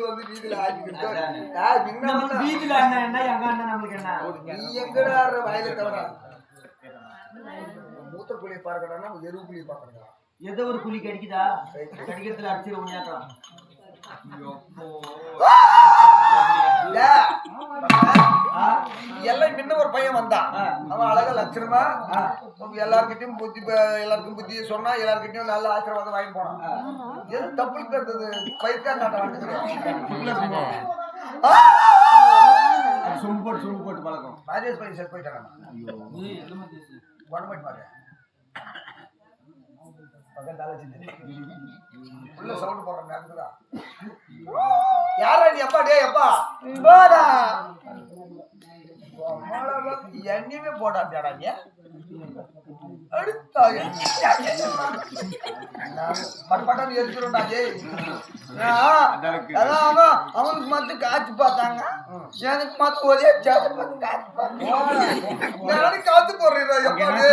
வந்து வீதியில ஆக்கிக்கிட்டு வீதியில அண்ணன் என்ன எங்க அண்ணன் நம்மளுக்கு என்ன நீ எங்கடா வயல தவிர மூத்த புளியை பார்க்கறா எருவு புளியை பார்க்கறா ஏதோ ஒரு புலி கடிக்குதா கடிக்கிறதுல அடிச்சிட உண்மையாக்கலாம் எல்லாம் முன்ன ஒரு பையன் வந்தான் அவன் அழகா லட்சணமா எல்லார்கிட்டையும் புத்தி சொன்னா எல்லார்கிட்டையும் நல்ல ஆசீர்வாதம் வாங்கி போனான் எது தப்பு இருக்கிறது பயிர்க்கா காட்ட சும்பு போட்டு பழக்கம் ராஜேஷ் பையன் செட் போயிட்டாங்க சவுண்ட் போடுறேன் யாரா நீ அப்பா டே அப்பா எண்ணமே போடாடா நீ அவனுக்கு மட்டும் காய்ச்சி பார்த்தாங்க எனக்கு மட்டும் ஒரே காத்து போடுறேன் எப்பாடு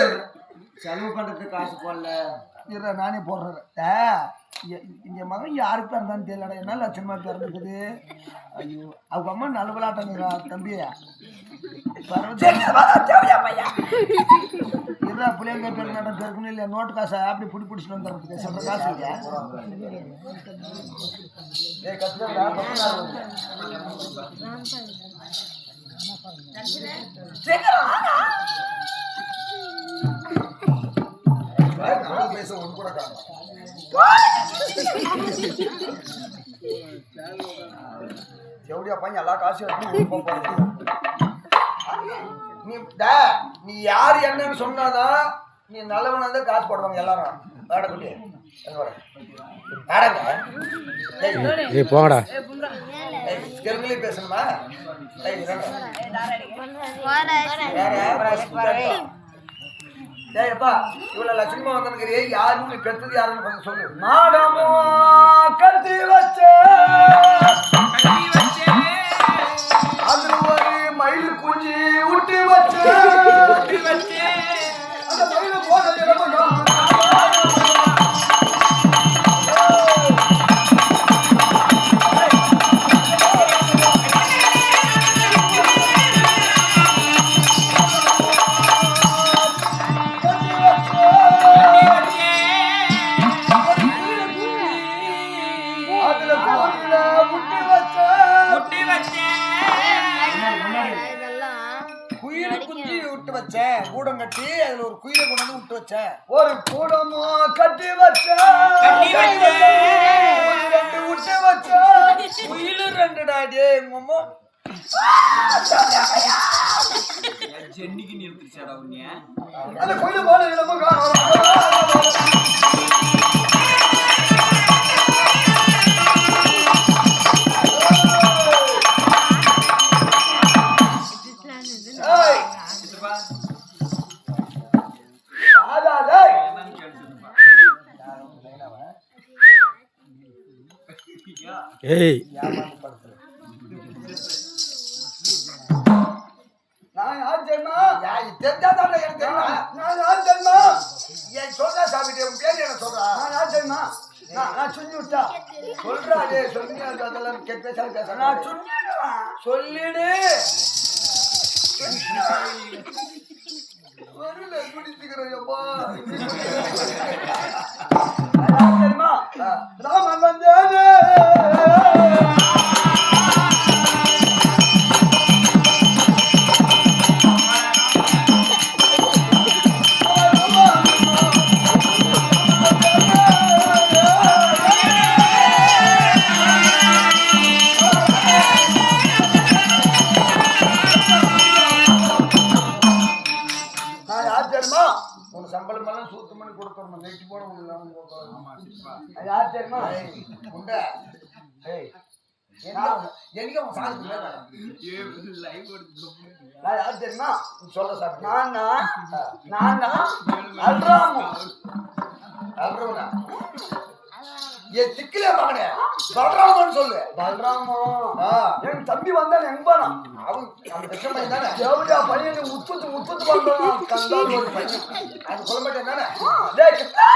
செலவு பண்றதுக்கு காசு போடல நானே போடுறேன் இந்த மகன் யாருக்கு பிறந்தான்னு தெரியலடா என்ன லட்சணமா பிறந்துக்குது ஐயோ அவங்க அம்மா நல்ல விளையாட்டாங்க தம்பியா பிள்ளைங்க பேர் நடம் பெருக்கணும் இல்லையா நோட்டு காசை அப்படி பிடிச்சிட்டு வந்துடுறதுக்கு சொல்ற காசு இல்லையா பேச ஒன்று கூட எப்படியா பையன் எல்லா காசையும் நீ யாரு என்னன்னு சொன்னாதான் நீ நல்லவனா தான் காசு போடுவாங்க எல்லாரும் வேடக்குட்டி போங்கடா தெலுங்குலயே பேசணுமா ஏப்பா இவ்வளவு லட்சணமா வந்திருக்கிறியே யாருன்னு பெற்றது யாருன்னு கொஞ்சம் சொல்லு நாடமோ கட்டி வச்ச அதுல ஒரு மயில் குஞ்சு ஊட்டி வச்சு அந்த மயில போனது கூடம் கட்டி அதுல ஒரு குயிலை கொண்டு வந்து விட்டு வச்சேன் ஒரு கூடமோ கட்டி வச்சேன் விட்டு வச்சேன் குயிலு ரெண்டு டாடியே எங்க அம்மா சென்னிக்கு நிறுத்திச்சாடா உன்னைய அந்த குயில போல ஏய் நான் யார் தெரியுமா தெரிஞ்சாதான் எனக்கு தெரியுமா நான் யார் தெரியுமா என் சொல்றா சாப்பிட்டு உன் பேர் என்ன சொல்றா நான் யார் தெரியுமா நான் சொல்லி விட்டா சொல்றா டே சொல்லி அதெல்லாம் பேசாலும் பேச நான் சொல்லிடு வரல குடிச்சுக்கிறேன் அப்பா தெரியுமா ராமன் வந்தானே சம்பளம் எல்லாம் சூத்து பண்ணி கொடுத்துடணும் வெட்டி போட யார் தெரியுமா உண்ட யார் தெரியுமா சொல்ல சாப்பிட்டு அல்றவனா என் திக்கிலே மகனே பல்ராமன் சொல்லு பல்ராமோ என் தம்பி வந்தான் எங்க போனா அவன் அந்த பிரச்சனை தானே எவ்வளோ பையன் உற்பத்தி பண்றான் கண்டால் ஒரு பையன் அது சொல்ல மாட்டேன் தானே டேய் கிட்டா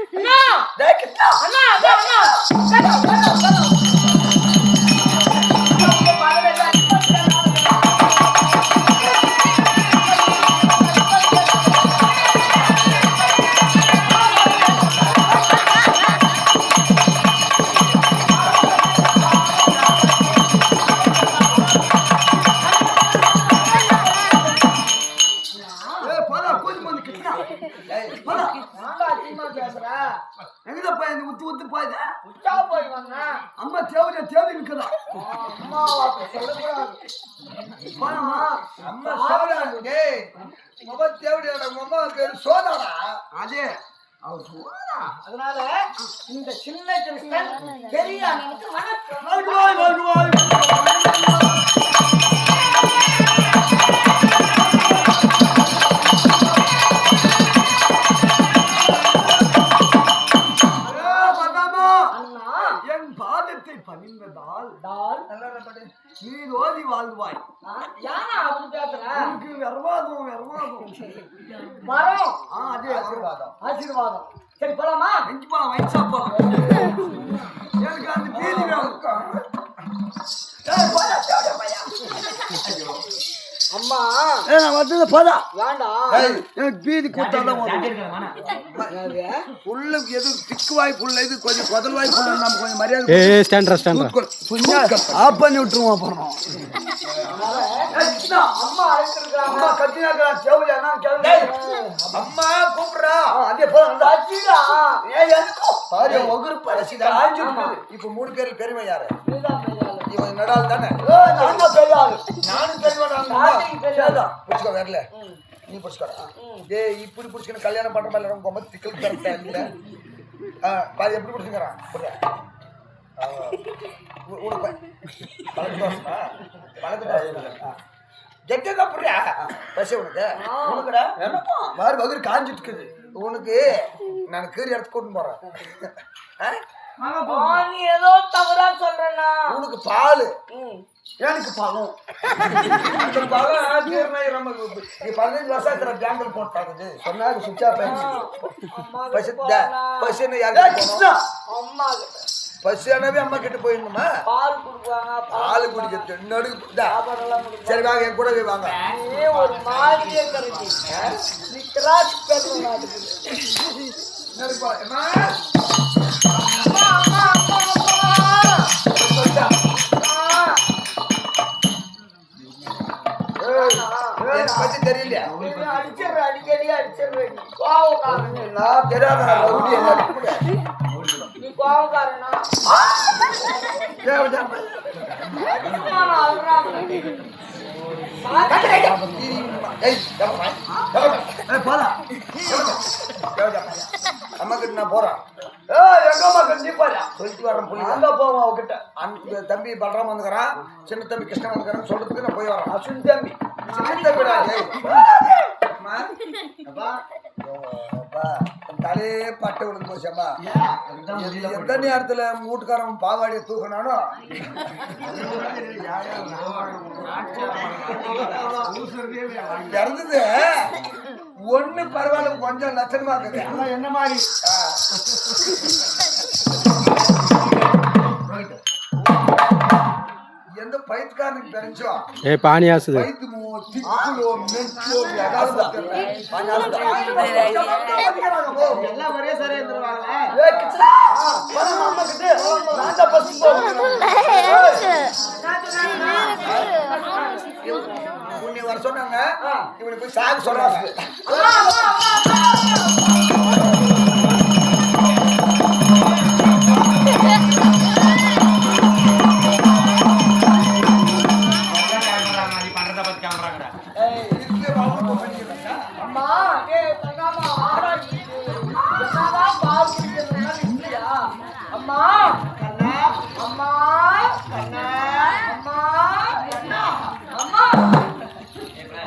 அண்ணா டேய் கிட்டா அண்ணா அண்ணா சொல்லலாம். அம்மாவா சொல்லக்கூடாது. அம்மா சோதா டேய் முகத்தை தேவடியோட அம்மா பேரு சோதாடா. அதே அவர் சோதா. அதனால இந்த சின்ன கிருஷ்ணன் பெரிய அண்ணனுக்கு வணக்கம். அண்ணா என் பாதத்தை பணிந்ததால் டால் நீர் ஓதி வாழ்வாய். யாரா அப்படி பேசுற? உனக்கு வெர்வாதம் மரம் அதே ஆசீர்வாதம். ஆசீர்வாதம். சரி போலாமா? எங்க போலாம்? வைன் ஷாப் போலாம். எனக்கு அந்த பீதி வேணும். அம்மா நான் வந்து போதா வேண்டாம். எனக்கு பீதி கூட்டாதான் புள்ள எது திக்கு வாய் புள்ள இது கொஞ்சம் குதல் வாய் புள்ள நம்ம கொஞ்சம் மரியாதை ஆஃப் பண்ணி விட்டுருவோம் அப்புறம். அம்மா அழைச்சிருக்காங்க. அம்மா கத்தினாக்கா தேவையா அம்மா கூப்பிடுறா அதே போல பாரு ஒகுரு பரசிதா இப்ப 3 பேர் பெருமை யாரு? நீதான் பெரிய ஆளு. இவன் நடால் தானே. நான் தான் பெரிய ஆளு. நானும் பெரியவன் புடிச்சுக்கோ வரல நீ புடிச்சுக்கோ. டேய் இப்படி புடிச்சுக்கணும் கல்யாணம் பண்ற மாதிரி ரொம்ப திக்கல் கரெக்டா இல்ல. பாரு எப்படி புடிச்சுக்கிறான் காஞ்சிட்டு இருக்குது உனக்கு. நான் கீரி இடத்துக்கு கூட்டு போறேன். நீ ஏதோ தவறா சொல்றேன்னா உனக்கு பால் எனக்கு பழம். அந்த பழம் 15 வருஷம் இருக்கிற பேங்கில் போட்டாங்க சொன்னாங்க சுவிட்சா அம்மா பசியானவே அம்மா கிட்ட போயிடணுமா? பால் குடுப்பாங்க. பால் குடிக்கிறது நடுக்கு. சரி வாங்க என் கூடவே வாங்க. ஒரு மாதிரியே கருதி நீ கிராஸ் பேசணும். பத்தி தெரியலையா? அடிச்சிடுற அடிக்கடி அடிச்சிடுறேன். கோவக்காரன் நான் தெரியாத நீ கோவக்காரனா? அம்மா கிட்ட நான் போறேன். சொல்லிட்டு வரேன். போவோம் அவகிட்ட. அந்த தம்பி பலராம வந்துக்கிறான், சின்ன தம்பி கிருஷ்ணன் வந்துக்கிறான்னு சொல்றதுக்கு நான் போய் வரேன். அசுன் தம்பி சின்ன தம்பிடா. தலையே பட்டை விழுந்து போச்சம்மா. எந்த நேரத்துல வீட்டுக்காரன் பாவாடியை தூக்கினாலும் இறந்தது ஒண்ணு பரவாயில்ல, கொஞ்சம் லட்சணமா இருக்குது. என்ன மாதிரி எந்த பயிற்காரனுக்கு தெரிஞ்சோ பயிற்று திக்குலோ மெச்சோ எல்லாம் ஒரே சரியா இருந்துருவாங்க. உன்னை வர சொன்னாங்க. இவனை போய் சாகு சொல்றாங்க. அம்மா தங்காமா ஆராய்ச்சி என்னதான் பால் குடிக்கிறதுனா இல்லையா? அம்மா கண்ணா அம்மா கண்ணா அம்மா கண்ணா அம்மா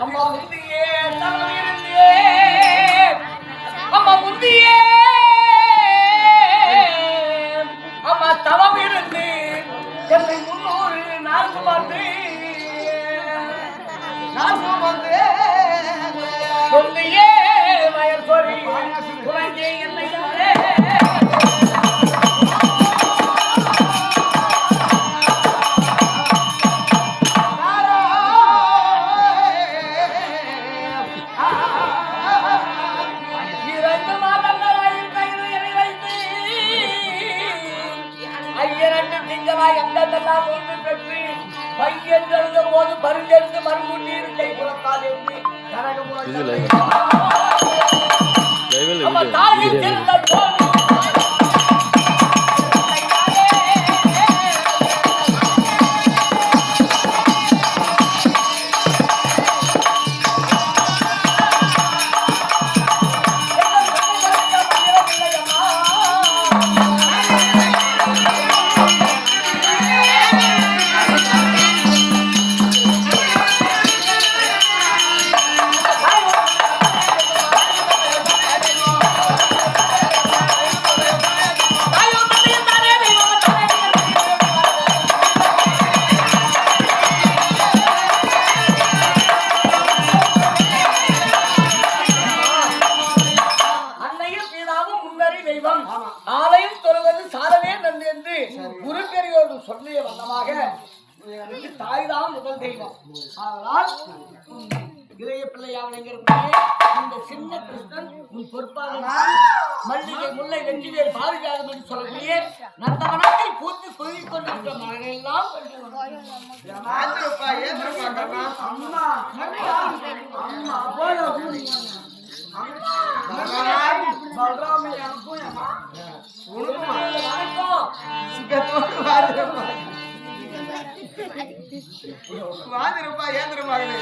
அம்மா முந்தியே தவறிருந்தே அம்மா முந்தியே அம்மா தவம் இருந்து என்னை 300 நாள் சுமந்து சொல்லியே வயல் சொறி குழந்தை என்னை எங்கெல்லாம் ஒன்று பெற்று பையன் எழுத போது மருந்தெடுத்து மறுபூட்டி கை குலத்தால் எழுதி கனகு எனக்கு தாய் தான் முதல் தெய்வம். அதனால் இளைய பிள்ளையாக இருக்கக்கூடிய இந்த சின்ன கிருஷ்ணன் உன் பொறுப்பாக மல்லிகை முல்லை வெற்றிவேல் பாதுகாக்கும் என்று சொல்லக்கூடிய நந்தவனத்தை பூத்து சொல்லிக் கொண்டிருக்கிற மகனெல்லாம் வாதிருப்பா ஏந்திரமாகவே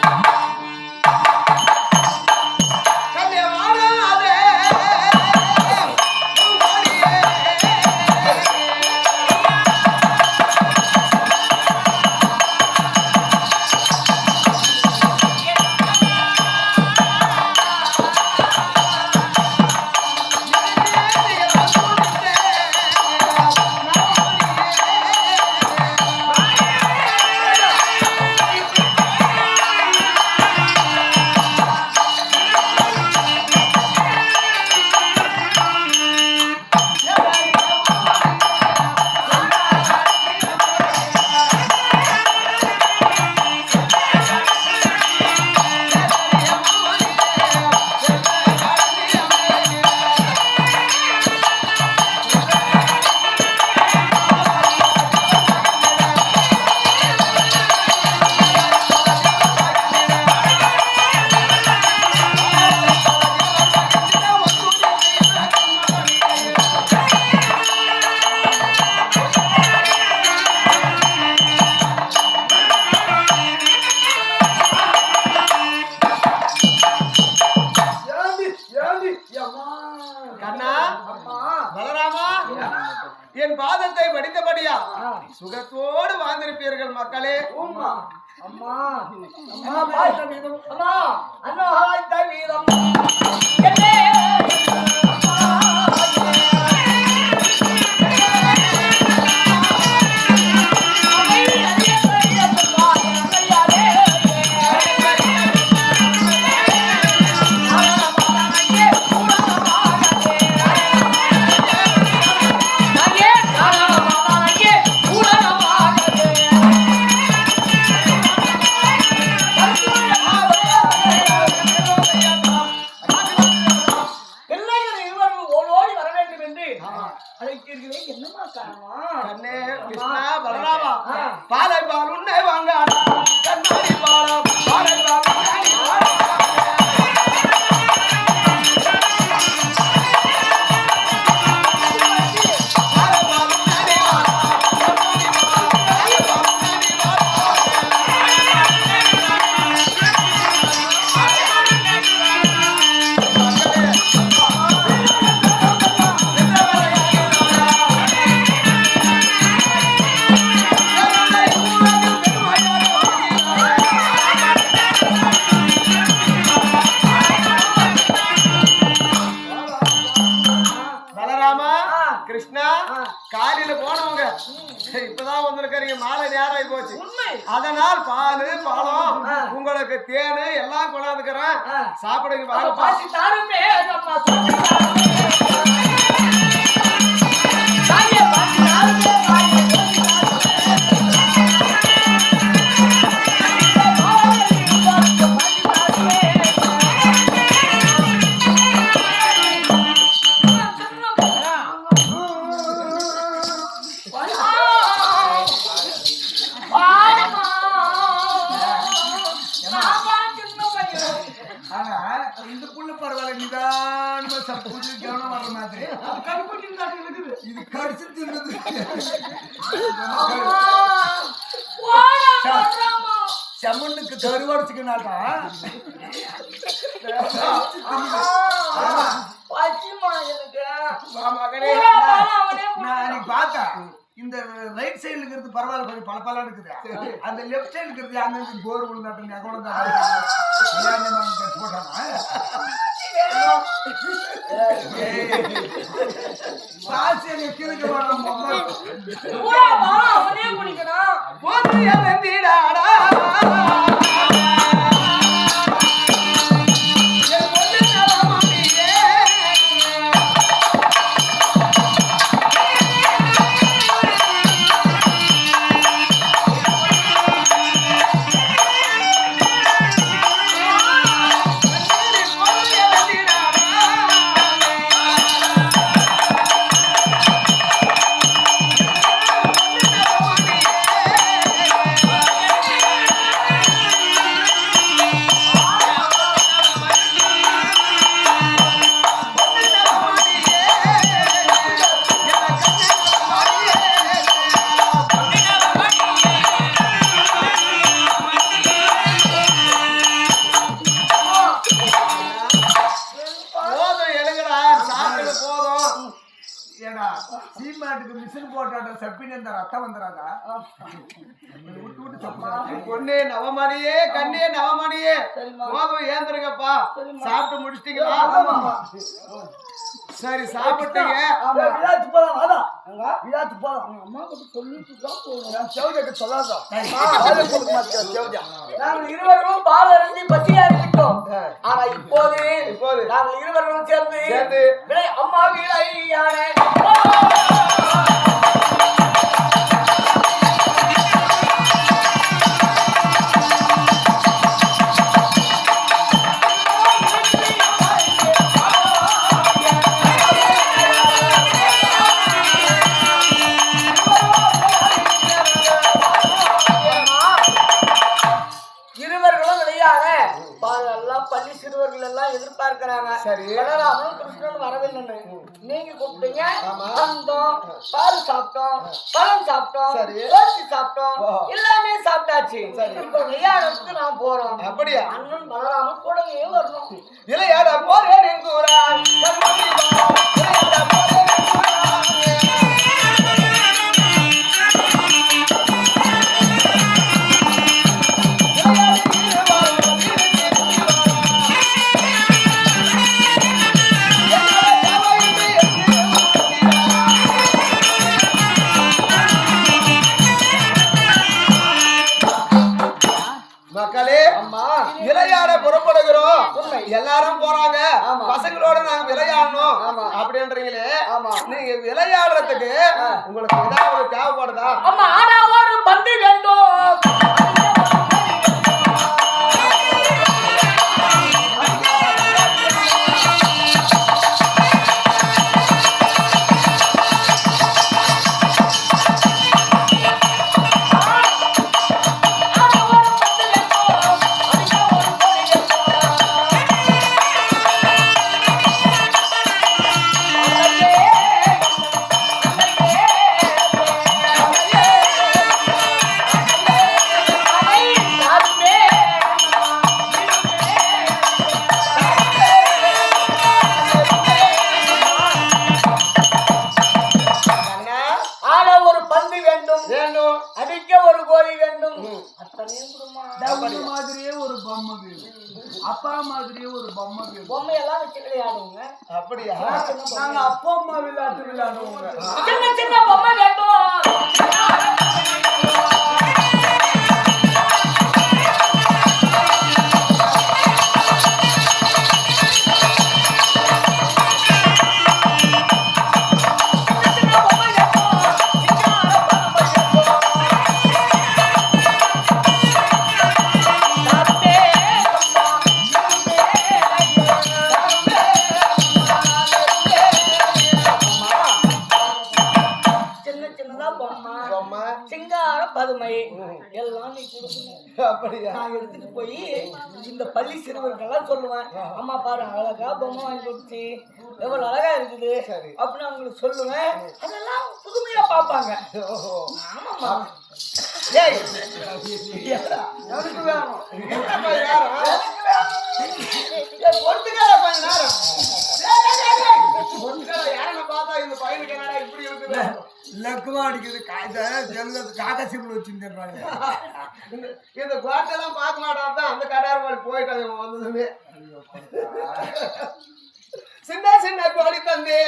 என் பாதத்தை படித்தபடியா சுகத்தோடு வாழ்ந்திருப்பீர்கள் மக்களே. அம்மா அம்மா அம்மா அண்ணா வீரம் பாலை பால் உன்னை வாங்க கண்ணாடி பாலம் பாலை பால் கிருஷ்ணா காலையில போனவங்க இப்பதான் வந்திருக்காருங்க, மாலை நேரம் போச்சு. அதனால் பால் பழம் உங்களுக்கு தேனு எல்லாம் கொண்டாந்துக்கிறேன், சாப்பிடுங்க. இந்த புள்ள பரவாயில்ல, நிதானமா சப்போது கவனம் வர்ற மாதிரி. இது கடிச்சு தின்னுது. செம்மண்ணுக்கு கருவாடிச்சுக்கனாட்டா நான் பார்த்தேன். இந்த ரைட் சைடுல இருக்கிறது பரவாயில்ல, கொஞ்சம் பல இருக்குது. அந்த லெப்ட் சைடு இருக்கிறது அங்க போர் விழுந்தாட்டு போட்டானா மாட்டுக்கு மிஷின் போட்டாட்ட சப்பின்னு இந்த ரத்தம் வந்துடாதா விட்டு விட்டு சப்பா பொண்ணே நவமணியே கண்ணே நவமணியே சரிம்மா. கோபம் ஏந்திருங்கப்பா சரிம்மா. சாப்பிட்டு முடிச்சிட்டீங்களா சரி சாப்பிட்டீங்க விழாத்து போலாம் வாடா விழாத்து போலாம் அம்மா கிட்ட சொல்லிட்டு தான் போகணும். என் செவஜாக்கு சொல்லாதா நாங்கள் இருவரும் பால் அருந்தி பசியாக விட்டோம். ஆனா இப்போது நாங்கள் இருவரும் சேர்ந்து விலை அம்மா விளையான பள்ளி சிறுவர்கள் எல்லாம் எதிர்பார்க்கிறாங்க. பலராமனும் கிருஷ்ணன் வரவில்லை. நீங்க கூப்பிட்டீங்க, வந்தோம், பால் சாப்பிட்டோம், பழம் சாப்பிட்டோம், ரோட்டி சாப்பிட்டோம், எல்லாமே சாப்பிட்டாச்சு. இப்போ விளையாடுறதுக்கு நான் போறோம். அப்படியா? அண்ணன் பலராமன் கூடவே வரணும். விளையாட போறேன் என்கிறார் மக்களே விளையாட புறப்படுகிறோம். எல்லாரும் போறாங்க, பசங்களோட நாங்க விளையாடணும் அப்படின்றீங்களே. நீங்க விளையாடுறதுக்கு உங்களுக்கு ஏதாவது தேவைப்படுதா? அம்மா ஆனா ஒரு பந்து வேண்டும். மாதிரியே ஒரு பொம்மை அப்பா மாதிரியே ஒரு பொம்மை பொம்மையெல்லாம் வச்சு விளையாடுவோங்க. அப்படியா? நாங்க அப்பா அம்மா விளையாட்டு விளையாடுவோங்க. சின்ன சின்ன பொம்மை வேண்டும். சிங்கார பதுமை எல்லாம் நீ கொடுக்கணும். நான் எடுத்துட்டு போய் இந்த பள்ளி சிறுவர்கள்லாம் சொல்லுவேன், அம்மா பாரு அழகா பொம்மை வாங்கி கொடுத்து எவ்வளவு அழகா இருக்குது அப்படின்னு அவங்களுக்கு சொல்லுவேன். அதெல்லாம் புதுமையா பார்ப்பாங்க. ஆமாம்மா. எனக்கு வேணும். பொறுத்துக்கார கொஞ்ச நேரம் பார்த்தா இந்த பையனுக்கு என்னடா இப்படி இருக்குது? லக்குமா அடிக்குது காக்கா சிம்பிள் வச்சுருந்தேன். இந்த கோட்டெல்லாம் பார்க்க மாட்டான். அந்த கடார் மாதிரி போயிட்டாங்க வந்ததுமே. சின்ன சின்ன கோடி தந்தே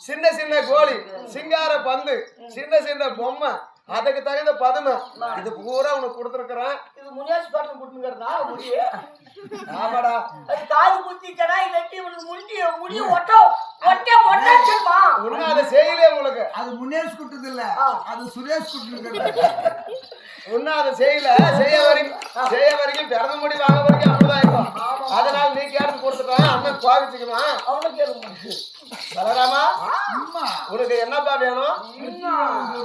சின்ன சின்ன கோழி, சிங்கார பந்து, சின்ன சின்ன பொம்மை, அதுக்கு தகுந்த பதுமை, இது பூரா உனக்கு கொடுத்துருக்கிறேன். இது முனியாசி பாட்டு கொடுத்துருக்கிறதா முடிய? ஆமாடா. அது காது குத்தி கடாய் வெட்டி முடிய ஒட்டா ஒண்ணு அதை செய்யலே உங்களுக்கு. அது முனேஷ் குட்டுது இல்ல, அது சுரேஷ் குட்டு. ஒன்னும் அதை செய்ய வரைக்கும் பிறந்த முடி வாங்க வரைக்கும் அப்படிதான் இருக்கும். அதனால நீ கேட்டு கொடுத்துட்டாங்க. அண்ணன் கோவிச்சுக்குமா அவனுக்கு எனக்கு பலராமா அம்மா உனக்கு என்னப்பா வேணும்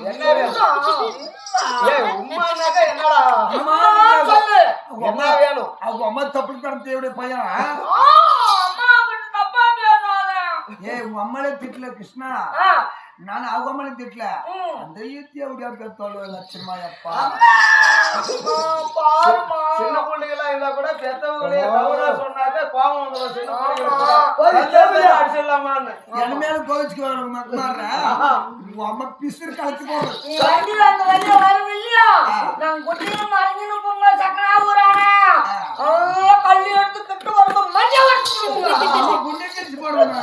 என்ன வேணும் ஏய் உம்மானாக்கா என்னடா சொல்லு என்ன வேணும் அவங்க அம்மா தப்பு நடத்திய பையன் அம்மா கிட்ட தப்பா பேசாத ஏய் உங்க அம்மாலே திட்டல கிருஷ்ணா நான் அவங்க அம்மாலே திட்டல அந்த ஈத்தி அப்படியா பெத்தோளு லட்சமா அப்பா பாருமா சின்ன பிள்ளைகளா இருந்தா கூட பெத்தவங்களே தவறா சொன்னாக்க கோபம் வந்துடும் சின்ன பிள்ளைங்க அடிச்சிடலாமான்னு என் மேல கோவிச்சுக்கு மாற உங்க அம்மா பிசுறு கலத்து போகும் நீ வண்டியில அந்த வழியில வருவில்லையா நான் குட்டியும் மறைஞ்சின்னு போங்க சக்கரா ஊரானே கல்லி எடுத்து திட்டு வரும்போது மஞ்சள் வச்சு குண்டே கழிச்சு போடுவேன்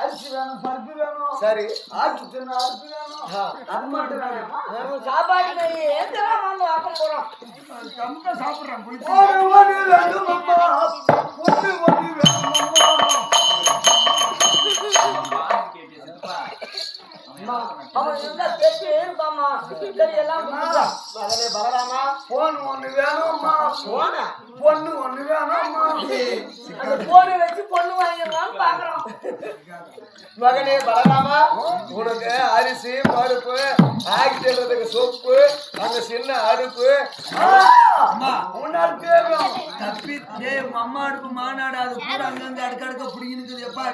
அரிசி வேணும் பருப்பு வேணும் சரி ஆச்சு தின்னு அரிசி வேணும் அது மட்டும் வேணும் சாப்பாடு ஏத்தலாம் வந்து வாக்கம் போறோம் கம்மியா சாப்பிடுறேன் போய் வேணும் அம்மா ஒண்ணு வேணும் அம்மா அவன் இருந்தா பேசி இருப்பாமா சரி எல்லாம் மகனே பலராமா போன் ஒண்ணு வேணும்மா போன பொண்ணு ஒண்ணு வேணும்மா அந்த போனை வச்சு பொண்ணு வாங்கிடலாம்னு பாக்குறோம் மகனே பலராமா உனக்கு அரிசி பருப்பு ஆக்கி செல்றதுக்கு சொப்பு அந்த சின்ன அடுப்பு அம்மா உன்னால தேவையும் தப்பி உங்க அம்மா அடுப்பு மாநாடு அது கூட அங்கங்க அடுக்கடுக்க பிடிங்கினுக்குது எப்பா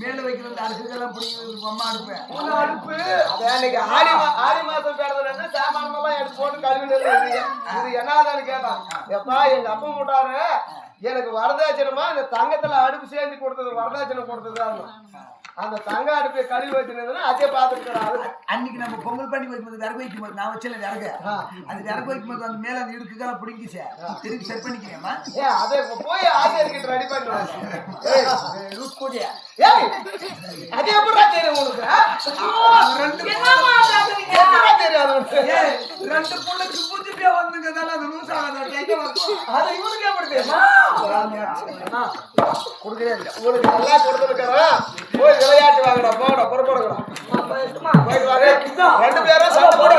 மேல வைக்கிற அந்த அடுக்குதெல்லாம் பிடிங்கினது உங்க அம்மா அடுப்பு அடுப்பு அதான் இன்னைக்கு ஆடி மாசம் பிறந்ததுல சாமானமெல்லாம் எடுத்து போட்டு கழுவிட்டு இது என்னதான்னு கேட்டான் எப்பா எங்க அப்பா மூட்டாரு எனக்கு வரதாச்சனமா இந்த தங்கத்துல அடுப்பு சேர்ந்து கொடுத்தது வரதாச்சனம் கொடுத்தது அந்த தங்க அடுப்பை கழுவி வச்சிருந்ததுன்னா அதே பார்த்துட்டு அன்னைக்கு நம்ம பொங்கல் பண்ணி வைக்கும்போது விறகு வைக்கும் போது நான் வச்சல விறகு அந்த விறகு வைக்கும் போது அந்த மேல அந்த இடுக்குதான் பிடிங்கிச்சு திருப்பி செட் பண்ணிக்கிறேம்மா அதை போய் ஆசிரியர்கிட்ட ரெடி பண்ணுவாங்க அது எப்படா தெரியும் உனக்கு என்னமா பேசுறீங்க எப்படா தெரியாது உனக்கு ரெண்டு புள்ளைக்கு புடிச்சிட்டே வந்துங்கதால அந்த நூசால கேட்க வந்தோம் அது இவனுக்கு எப்படி தெரியுமா கொடுக்கவே இல்லை உங்களுக்கு நல்லா கொடுத்துருக்காரன் போய் விளையாட்டு வாங்கடா போடா புறப்படுங்கடா போயிட்டு வாங்க ரெண்டு பேரும் சண்டை போட